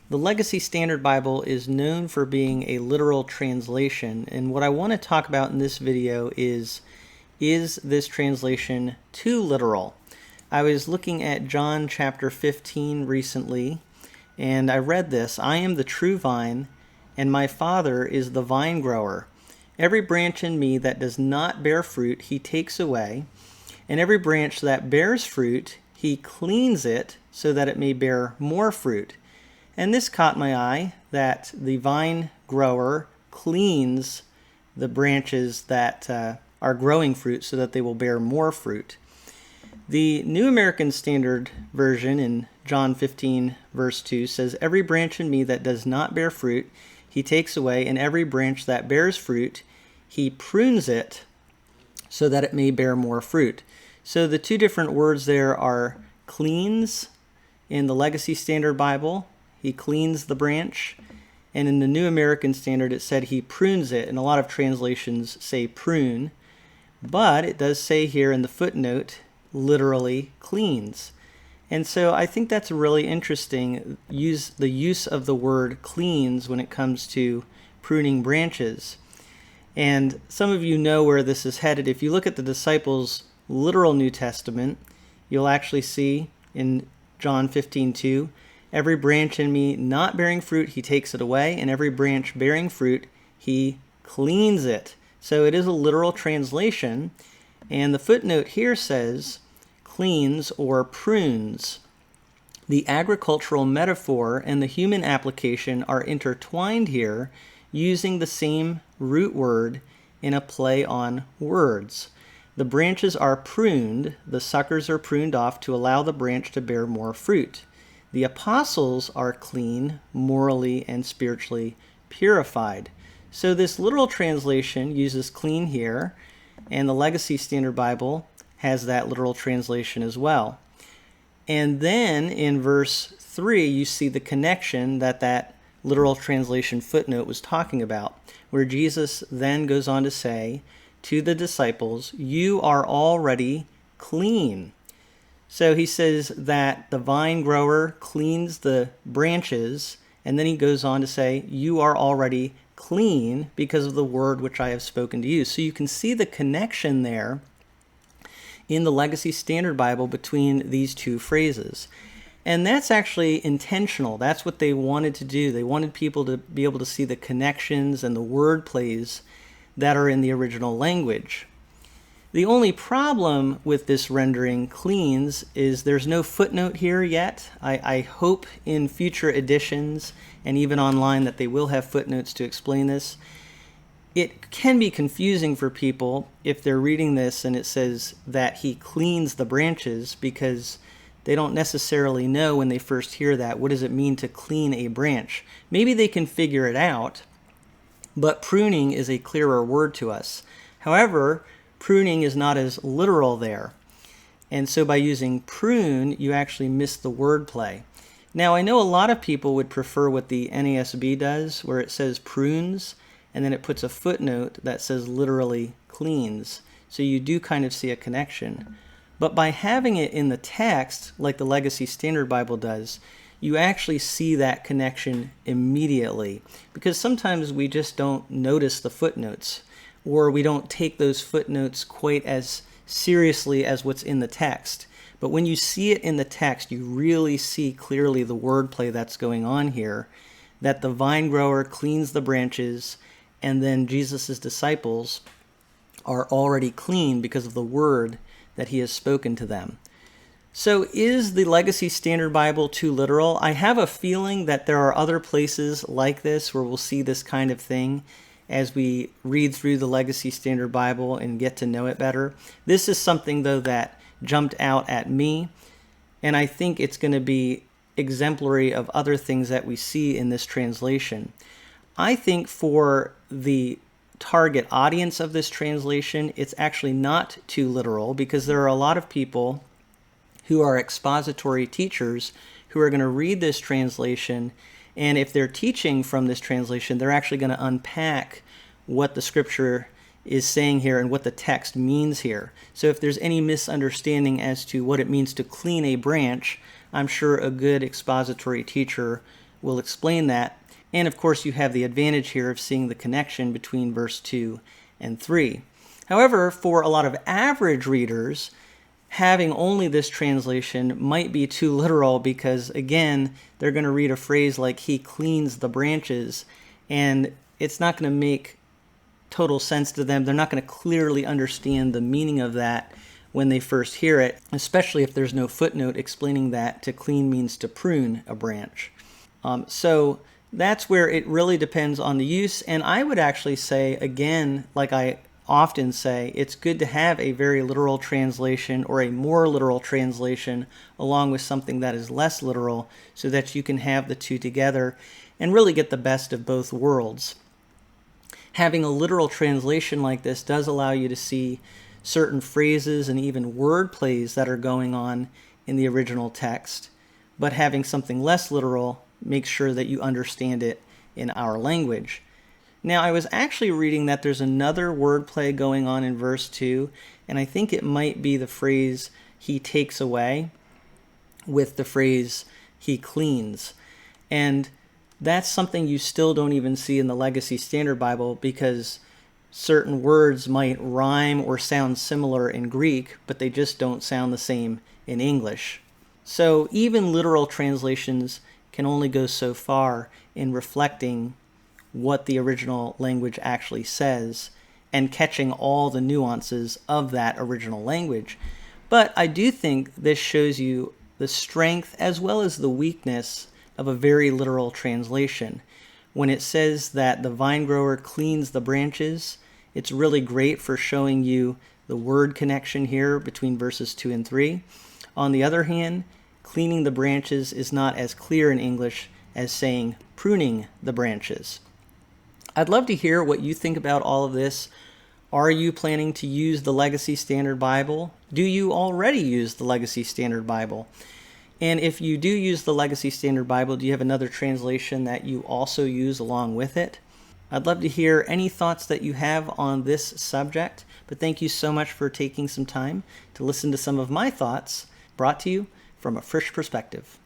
The Legacy Standard Bible is known for being a literal translation, and what I want to talk about in this video is this translation too literal? I was looking at John chapter 15 recently, and I read this: I am the true vine, and my Father is the vine grower. Every branch in me that does not bear fruit, he takes away, and every branch that bears fruit, he cleans it so that it may bear more fruit. And this caught my eye, that the vine grower cleans the branches that are growing fruit so that they will bear more fruit. The New American Standard Version in John 15 verse 2 says, every branch in me that does not bear fruit, he takes away, and every branch that bears fruit, he prunes it so that it may bear more fruit. So the two different words there are cleans in the Legacy Standard Bible. He cleans the branch. And in the New American Standard, it said he prunes it. And a lot of translations say prune. But it does say here in the footnote, literally cleans. And so I think that's really interesting, the use of the word cleans when it comes to pruning branches. And some of you know where this is headed. If you look at the disciples' literal New Testament, you'll actually see in John 15:2, every branch in me not bearing fruit, he takes it away, and every branch bearing fruit, he cleans it. So it is a literal translation, and the footnote here says cleans or prunes. The agricultural metaphor and the human application are intertwined here, using the same root word in a play on words. The branches are pruned, the suckers are pruned off to allow the branch to bear more fruit. The apostles are clean, morally and spiritually purified. So this literal translation uses clean here, and the Legacy Standard Bible has that literal translation as well. And then in verse 3, you see the connection that literal translation footnote was talking about, where Jesus then goes on to say to the disciples, you are already clean. So he says that the vine grower cleans the branches, and then he goes on to say, you are already clean because of the word which I have spoken to you. So you can see the connection there in the Legacy Standard Bible between these two phrases. And that's actually intentional. That's what they wanted to do. They wanted people to be able to see the connections and the word plays that are in the original language. The only problem with this rendering cleans is there's no footnote here yet. I hope in future editions and even online that they will have footnotes to explain this. It can be confusing for people if they're reading this and it says that he cleans the branches, because they don't necessarily know when they first hear that, what does it mean to clean a branch? Maybe they can figure it out, but pruning is a clearer word to us. However, pruning is not as literal there. And so by using prune, you actually miss the word play. Now, I know a lot of people would prefer what the NASB does, where it says prunes, and then it puts a footnote that says literally cleans. So you do kind of see a connection. But by having it in the text, like the Legacy Standard Bible does, you actually see that connection immediately. Because sometimes we just don't notice the footnotes, or we don't take those footnotes quite as seriously as what's in the text. But when you see it in the text, you really see clearly the wordplay that's going on here, that the vine grower cleans the branches, and then Jesus' disciples are already clean because of the word that he has spoken to them. So is the Legacy Standard Bible too literal? I have a feeling that there are other places like this where we'll see this kind of thing as we read through the Legacy Standard Bible and get to know it better. This is something, though, that jumped out at me, and I think it's going to be exemplary of other things that we see in this translation. I think for the target audience of this translation, it's actually not too literal, because there are a lot of people who are expository teachers who are going to read this translation, and if they're teaching from this translation, they're actually going to unpack what the scripture is saying here and what the text means here. So if there's any misunderstanding as to what it means to clean a branch, I'm sure a good expository teacher will explain that. And of course, you have the advantage here of seeing the connection between verse 2 and 3. However, for a lot of average readers, having only this translation might be too literal because, again, they're going to read a phrase like, he cleans the branches, and it's not going to make total sense to them. They're not going to clearly understand the meaning of that when they first hear it, especially if there's no footnote explaining that to clean means to prune a branch. So that's where it really depends on the use, and I would actually say, again, like I often say, it's good to have a very literal translation or a more literal translation along with something that is less literal so that you can have the two together and really get the best of both worlds. Having a literal translation like this does allow you to see certain phrases and even word plays that are going on in the original text, but having something less literal makes sure that you understand it in our language. Now, I was actually reading that there's another wordplay going on in verse 2, and I think it might be the phrase, he takes away, with the phrase, he cleans. And that's something you still don't even see in the Legacy Standard Bible because certain words might rhyme or sound similar in Greek, but they just don't sound the same in English. So even literal translations can only go so far in reflecting what the original language actually says and catching all the nuances of that original language. But I do think this shows you the strength as well as the weakness of a very literal translation. When it says that the vine grower cleans the branches, it's really great for showing you the word connection here between verses 2 and 3. On the other hand, cleaning the branches is not as clear in English as saying pruning the branches. I'd love to hear what you think about all of this. Are you planning to use the Legacy Standard Bible? Do you already use the Legacy Standard Bible? And if you do use the Legacy Standard Bible, do you have another translation that you also use along with it? I'd love to hear any thoughts that you have on this subject, but thank you so much for taking some time to listen to some of my thoughts brought to you from A Frisch Perspective.